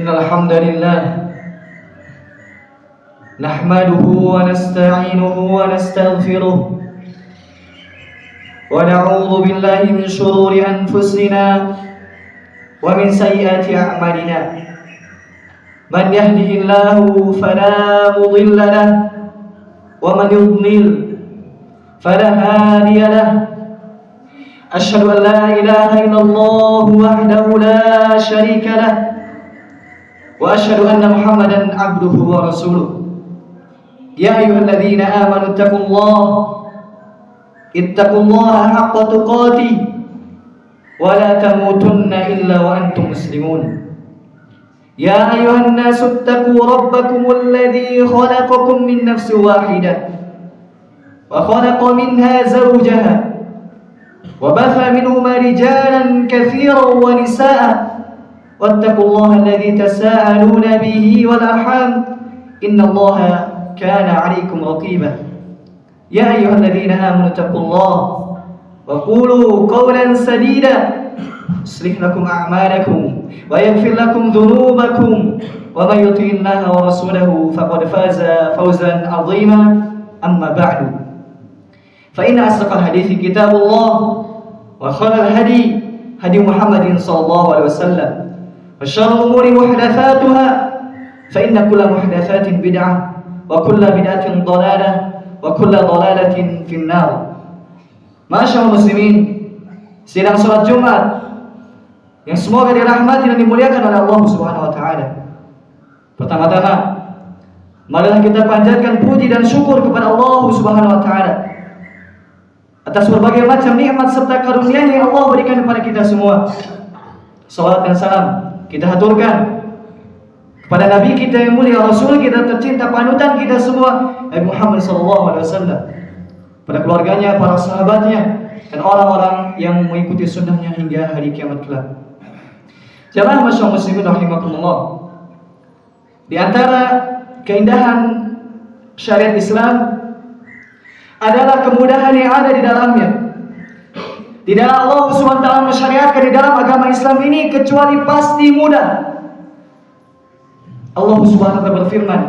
Innal hamdalillah nahmaduhu wa nasta'inuhu wa nastaghfiruh wa na'udzu billahi min shururi anfusina wa min sayyiati a'malina. Man yahdihillahu fala mudilla lahu wa man yudlil fala hadiya lahu. Asyhadu an la ilaha illallah wahdahu la syarika lah wa asyhadu anna Muhammadan abduhu wa rasuluh. Ya ayyuhalladzina amanu ittaqullaha haqqa tuqatih wa la tamutunna illa wa antum muslimun. Ya ayyuhan nasu ittaqu rabbakumul ladzi khalaqakum min nafsin wahidah wa khalaqa minha zawjaha وبث منهما رجالا كثيرا ونساء واتقوا الله الذي تساءلون به والأرحام إن الله كان عليكم رقيبا. يا أيها الذين آمنوا اتقوا الله وقولوا قولا سديدا يصلح لكم أعمالكم ويغفر لكم ذنوبكم ومن يطع الله ورسوله فقد فاز فوزا عظيما. أما بعد فإن أصدق الحديث كتاب الله وخير الهدي هدي محمد صلى الله عليه وسلم وشر الأمور محدثاتها فإن كل محدثات بدعة وكل بدعة ضلالة وكل ضلالة في النار. Masyaallah muslimin, sidang salat Jumat yang semoga dirahmati dan dimuliakan oleh Allah Subhanahu wa taala. Pertama-tama, marilah kita panjatkan puji dan syukur kepada Allah Subhanahu wa taala atas berbagai macam nikmat serta karunia yang Allah berikan kepada kita semua. Salawat dan salam kita haturkan kepada Nabi kita yang mulia, Rasul kita tercinta, panutan kita semua, Nabi Muhammad SAW, pada keluarganya, para sahabatnya, dan orang-orang yang mengikuti sunnahnya hingga hari kiamat kelak. Jamaah masyaallah muslimin rahimakumullah, di antara keindahan syariat Islam adalah kemudahan yang ada di dalamnya. Tidak Allah SWT mensyariatkan di dalam agama Islam ini kecuali pasti mudah. Allah SWT berfirman,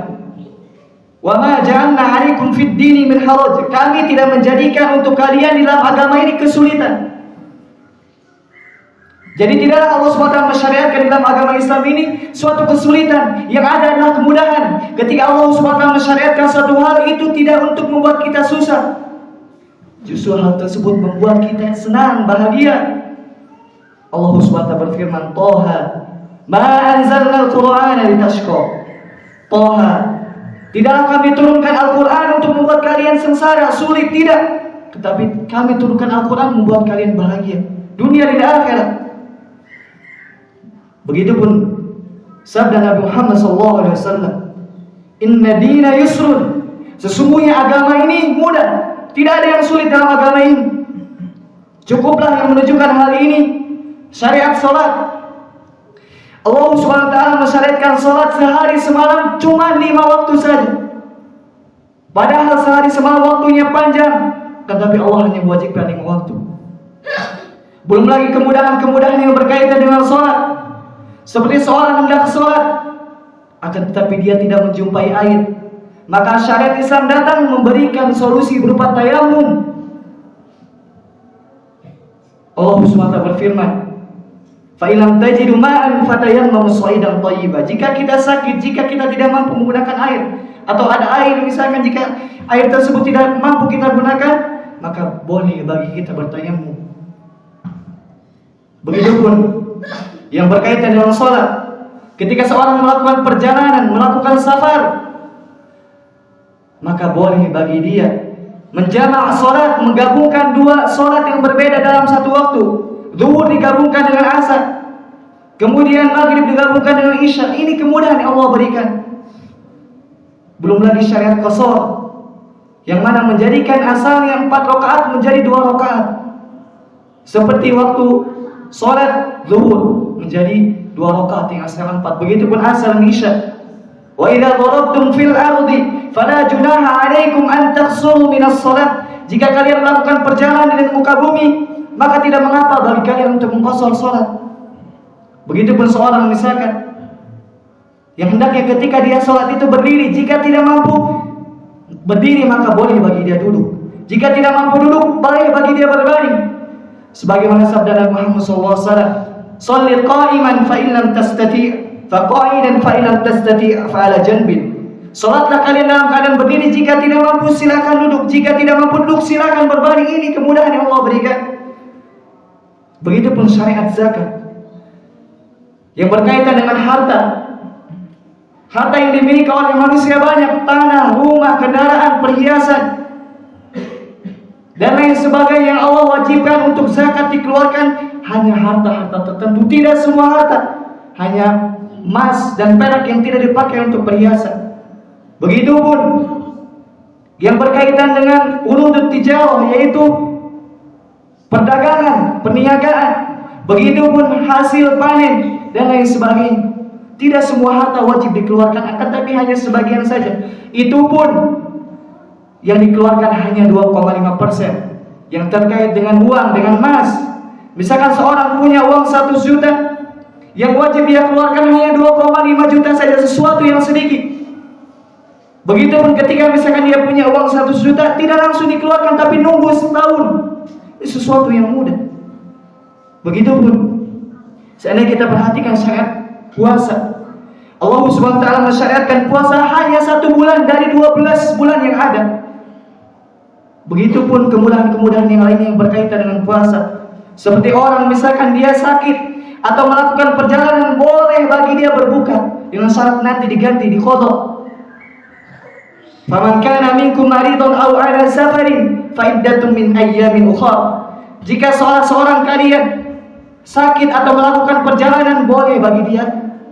"Wa ma ja'alna 'alaikum fid dini min haraj." Kami tidak menjadikan untuk kalian di dalam agama ini kesulitan. Jadi tidaklah Allah SWT mensyariatkan di dalam agama Islam ini suatu kesulitan. Yang ada adalah kemudahan. Ketika Allah SWT mensyariatkan suatu hal, itu tidak untuk membuat kita susah. Justru hal tersebut membuat kita senang, bahagia. Allah SWT berfirman, "Toha, ma anzalna al-Qur'ana litashqa." Toha, tidaklah kami turunkan Al-Quran untuk membuat kalian sengsara, sulit, tidak. Tetapi kami turunkan Al-Quran membuat kalian bahagia, dunia dan akhirat. Begitupun sabda Nabi Muhammad SAW, "Inna dina yusrun." Sesungguhnya agama ini mudah, tidak ada yang sulit dalam agama ini. Cukuplah yang menunjukkan hal ini syariat salat. Allah SWT mensyariatkan salat sehari semalam cuma 5 waktu saja. Padahal sehari semalam waktunya panjang, tetapi Allah hanya mewajibkan 5 waktu. Belum lagi kemudahan-kemudahan yang berkaitan dengan salat. Seperti seorang hendak sholat, akan tetapi dia tidak menjumpai air, maka syariat Islam datang memberikan solusi berupa tayamum. Allah SWT berfirman, "Fa ilam tajidu ma'an fatayammamu sha'idan thayyiban." Jika kita sakit, jika kita tidak mampu menggunakan air, atau ada air misalkan, jika air tersebut tidak mampu kita gunakan, maka boleh bagi kita bertayamum. Begitupun yang berkaitan dengan sholat. Ketika seorang melakukan perjalanan, melakukan safar, maka boleh bagi dia menjamak sholat, menggabungkan 2 sholat yang berbeda dalam satu waktu. Zuhur digabungkan dengan asar, kemudian maghrib digabungkan dengan isya. Ini kemudahan yang Allah berikan. Belum lagi syariat qashar, yang mana menjadikan asalnya 4 rakaat menjadi 2 rakaat. Seperti waktu sholat zuhur menjadi 2 rakaat yang asalnya 4. Begitupun asar dan isya. Wa idza darabtum fil ardi fala junaha 'alaikum an taqsuru minas shalah. Jika kalian melakukan perjalanan di muka bumi, maka tidak mengapa bagi kalian untuk mengqashar salat. Begitupun seorang misalkan Yang hendaknya ketika dia sholat itu berdiri. Jika tidak mampu berdiri, maka boleh bagi dia duduk. Jika tidak mampu duduk, boleh bagi dia berbaring. Sebagaimana sabda Nabi Muhammad SAW, "Shalli qa'iman fa in lam tastati' fa qa'idan fa in lam tastati' fa ala janbin." Salatlah kalian dalam keadaan berdiri. Jika tidak mampu silakan duduk. Jika tidak mampu duduk silakan berbaring. Ini kemudahan yang Allah berikan. Begitupun syariat zakat yang berkaitan dengan harta. Harta yang dimiliki oleh manusia banyak, tanah, rumah, kendaraan, perhiasan, dan lain sebagainya yang Allah wajibkan untuk zakat dikeluarkan hanya harta-harta tertentu. Tidak semua harta, hanya emas dan perak yang tidak dipakai untuk perhiasan. Begitupun yang berkaitan dengan urudut tijarah, yaitu perdagangan, perniagaan. Begitupun hasil panen dan lain sebagainya. Tidak semua harta wajib dikeluarkan, akan tapi hanya sebagian saja. Itu pun yang dikeluarkan hanya 2,5% yang terkait dengan uang, dengan emas. Misalkan seorang punya uang 1 juta, yang wajib dia keluarkan hanya 2,5 juta saja, sesuatu yang sedikit. Begitupun ketika misalkan dia punya uang 1 juta, tidak langsung dikeluarkan tapi nunggu setahun. Ini sesuatu yang mudah. Begitupun seandainya kita perhatikan syariat puasa, Allah SWT mensyariatkan puasa hanya 1 bulan dari 12 bulan yang ada. Begitupun kemudahan-kemudahan yang lainnya yang berkaitan dengan puasa. Seperti orang misalkan dia sakit atau melakukan perjalanan, boleh bagi dia berbuka dengan syarat nanti diganti, diqadha. Faman kana minkum maridun aw ala safarin fa iddatun min ayyamin ukhra. Jika seorang kalian sakit atau melakukan perjalanan, boleh bagi dia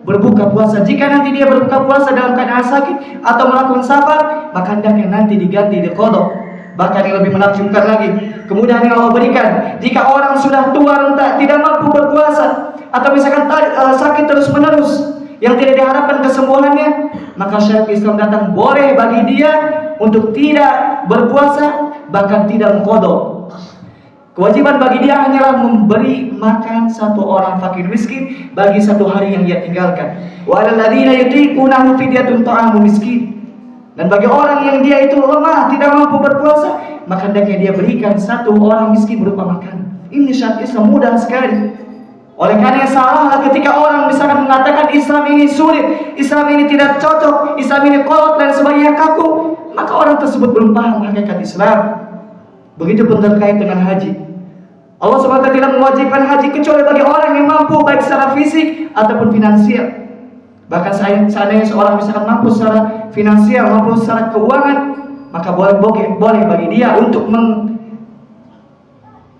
berbuka puasa. Jika nanti dia berbuka puasa dalam keadaan sakit atau melakukan safar, maka hendaknya nanti diganti, diqadha. Bahkan yang lebih menakjubkan lagi, kemudahan yang Allah berikan, jika orang sudah tua renta, tidak mampu berpuasa, atau misalkan sakit terus menerus yang tidak diharapkan kesembuhannya, maka syariat Islam datang, boleh bagi dia untuk tidak berpuasa, bahkan tidak mengqadha. Kewajiban bagi dia hanyalah memberi makan 1 orang fakir miskin bagi 1 hari yang dia tinggalkan. Wa 'alal ladzina yutiqunahu fidyatun ta'amu miskin. Dan bagi orang yang dia itu lemah, tidak mampu berpuasa, maka hendaknya dia berikan 1 orang miskin berupa makanan. Ini syariat Islam mudah sekali. Oleh karena salahlah ketika orang misalkan mengatakan Islam ini sulit, Islam ini tidak cocok, Islam ini kolot dan sebagainya, kaku, maka orang tersebut belum paham hakikat Islam. Begitupun terkait dengan haji. Allah SWT tidak mewajibkan haji kecuali bagi orang yang mampu, baik secara fisik ataupun finansial. Bahkan seandainya seorang misalkan mampu secara finansial, mampu secara keuangan, maka boleh bagi dia untuk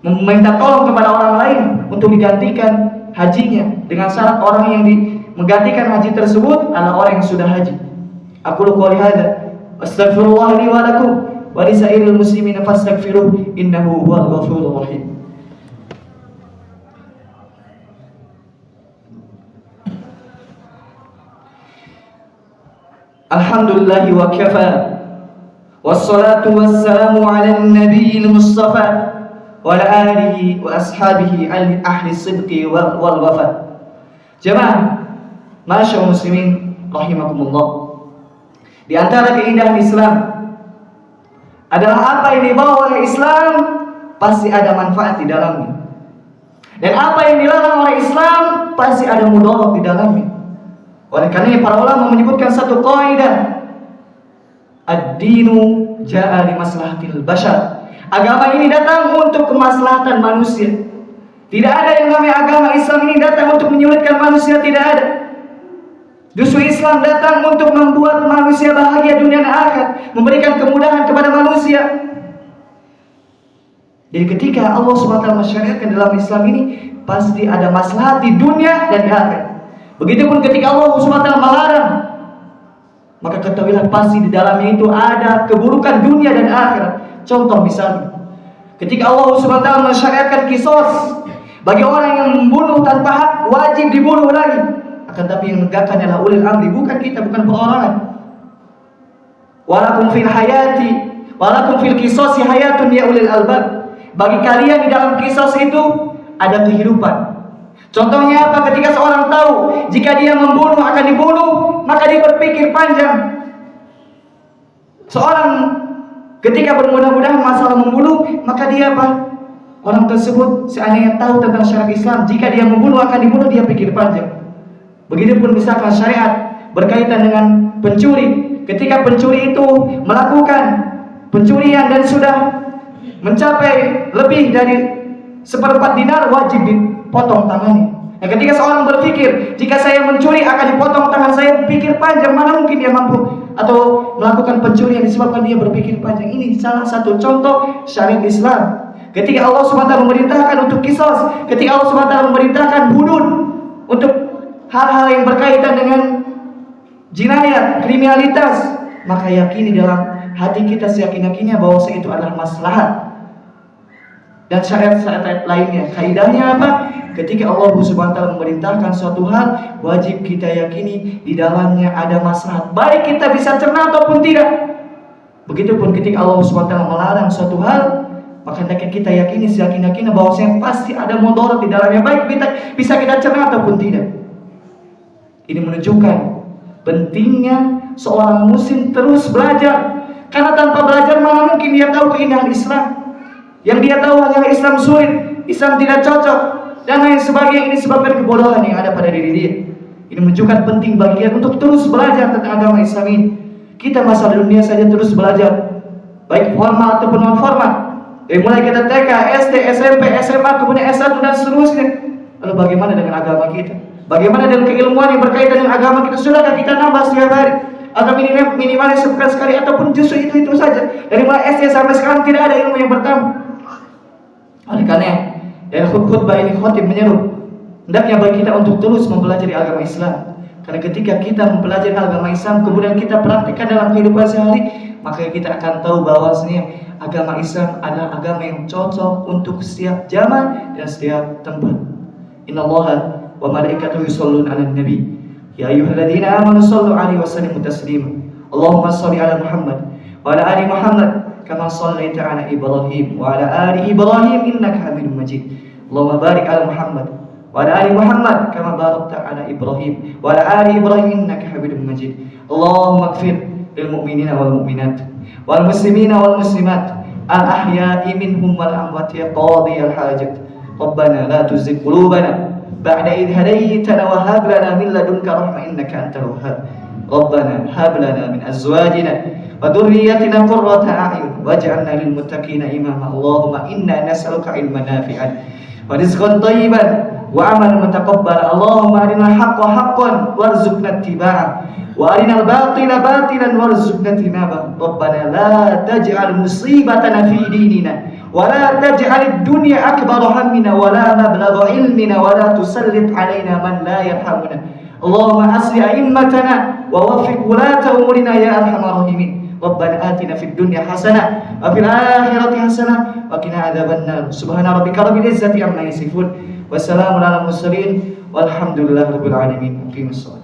meminta tolong kepada orang lain untuk digantikan hajinya, dengan syarat orang yang menggantikan haji tersebut adalah orang yang sudah haji. Aku qouli hadza astaghfirullah li wa lakum wa li sa'iril muslimin fastaghfiruh innahu huwal ghafurur rahim. Alhamdulillah wa kafa, wassalatu wassalamu ala nabiyil mustafa wa ala alihi wa ashabihi ahli sidqi wal wafa. Jemaah masyaallah muslimin rahimakumullah, di antara keindahan Islam adalah apa yang dibawa oleh Islam pasti ada manfaat di dalamnya, dan apa yang dilarang oleh Islam pasti ada mudarat di dalamnya. Oleh karena para ulama menyebutkan satu kaidah, ad-dinu ja'a li maslahatil bashar. Agama ini datang untuk kemaslahatan manusia. Tidak ada yang namanya agama Islam ini datang untuk menyulitkan manusia, tidak ada. Justru Islam datang untuk membuat manusia bahagia dunia dan akhirat, memberikan kemudahan kepada manusia. Jadi ketika Allah SWT mensyariatkan dalam Islam ini, pasti ada maslahat di dunia dan di akhirat. Begitupun ketika Allah SWT melarang, maka ketahuilah pasti di dalamnya itu ada keburukan dunia dan akhirat. Contoh misalnya, ketika Allah SWT mensyariatkan qisas, bagi orang yang membunuh tanpa hak wajib dibunuh lagi. Akan tapi yang menegakkan adalah ulil amri, bukan kita, bukan perorangan. Walakum fil hayati, walakum fil qisasi hayatun ya ulil albab. Bagi kalian di dalam qisas itu ada kehidupan. Contohnya apa? Ketika seorang tahu jika dia membunuh akan dibunuh, maka dia berpikir panjang. Seorang ketika bermudah-mudahan masalah membunuh, maka dia apa? Orang tersebut seandainya tahu tentang syariat Islam, jika dia membunuh akan dibunuh, dia pikir panjang. Begitupun misalkan syariat berkaitan dengan pencuri. Ketika pencuri itu melakukan pencurian dan sudah mencapai lebih dari 1/4 dinar, wajib dipotong tangannya. Nah, ketika seorang berpikir, jika saya mencuri akan dipotong tangan saya, pikir panjang, mana mungkin dia mampu atau melakukan pencurian disebabkan dia berpikir panjang. Ini salah satu contoh syariat Islam. Ketika Allah SWT memerintahkan untuk qisas, ketika Allah SWT memerintahkan hudud untuk hal-hal yang berkaitan dengan jinayat, kriminalitas, maka yakini dalam hati kita seyakin-yakinnya bahwa itu adalah maslahat. Dan syariat-syariat lainnya, kaidahnya apa? Ketika Allah SWT memerintahkan suatu hal, wajib kita yakini di dalamnya ada maslahat, baik kita bisa cerna ataupun tidak. Begitupun ketika Allah SWT melarang suatu hal, maka hendaknya kita yakini seyakin-yakinnya bahwa pasti ada mudarat di dalamnya, baik bisa kita cerna ataupun tidak. Ini menunjukkan pentingnya seorang muslim terus belajar, karena tanpa belajar mana mungkin dia tahu keindahan Islam. Yang dia tahu hanyalah Islam sulit, Islam tidak cocok, dan lain sebagainya. Ini sebabkan kebodohan yang ada pada diri dia. Ini menunjukkan penting bagi kita untuk terus belajar tentang agama Islam ini. Kita masalah dunia saja terus belajar, baik formal ataupun non formal. Dari mulai kita TK, SD, SMP, SMA, kemudian S1 dan seterusnya. Lalu bagaimana dengan agama kita? Bagaimana dengan keilmuan yang berkaitan dengan agama kita? Sudahkah kita nambah setiap hari? Atau minimalnya sepekan sekali, ataupun justru itu saja? Dari mulai SD sampai sekarang tidak ada ilmu yang bertambah. Oleh karena dari khutbah ini khatib menyeru, hendaknya bagi kita untuk terus mempelajari agama Islam. Karena ketika kita mempelajari agama Islam, kemudian kita praktikkan dalam kehidupan sehari, maka kita akan tahu bahwasanya agama Islam adalah agama yang cocok untuk setiap zaman dan setiap tempat. Innallaha wa malaikatahu yusholluna 'alan nabi. Ya ayyuhalladzina amanu shallu 'alaihi wa sallimu taslima. Allahumma shalli 'ala Muhammad wa 'ala ali Muhammad kama shallaita 'ala Ibrahim wa 'ala ali Ibrahim innaka Hamidum Majid. Allahumma barik 'ala Muhammad wa 'ala ali Muhammad kama barakta 'ala Ibrahim wa 'ala ali Ibrahim innaka Hamidum Majid. Allahumma ighfir lil mu'minina wal mu'minat wal muslimina wal muslimat al ahya'i minhum wal amwat ya qadiyal hajat. Rabbana la tuzigh qulubana ba'da idh hadaytana wa hab lana min ladunka rahmah innaka antal wahhab. Rabbana hab lana min azwajina wa dhurriyyatina qurrata a'yun waj'alna lil muttaqina imama. Allahumma inna nas'aluka ilman nafi'an wa rizqan thayyiban wa amalan mutaqabbala. Allahumma arina al-haqqa haqqan warzuqna ittiba'ah wa arina al-batila batilan warzuqna ijtinabah. Rabbana la taj'al musibatana fi dinina wa la taj'al ad-dunya akbara hammina wa la mablagha ilmina wa la tusallit 'alaina man la yarhamuna. Allahumma asli a'immatana wa waffiq wulata umurina ya arhamar rahimin. Rabbana atina fid dunya hasanah wa fil akhirati hasanah wa qina adzabannar. Subhana rabbika rabbil izzati amma yasifun. Wassalamu ala mursalin walhamdulillahi rabbil alamin. Aqimus shalah.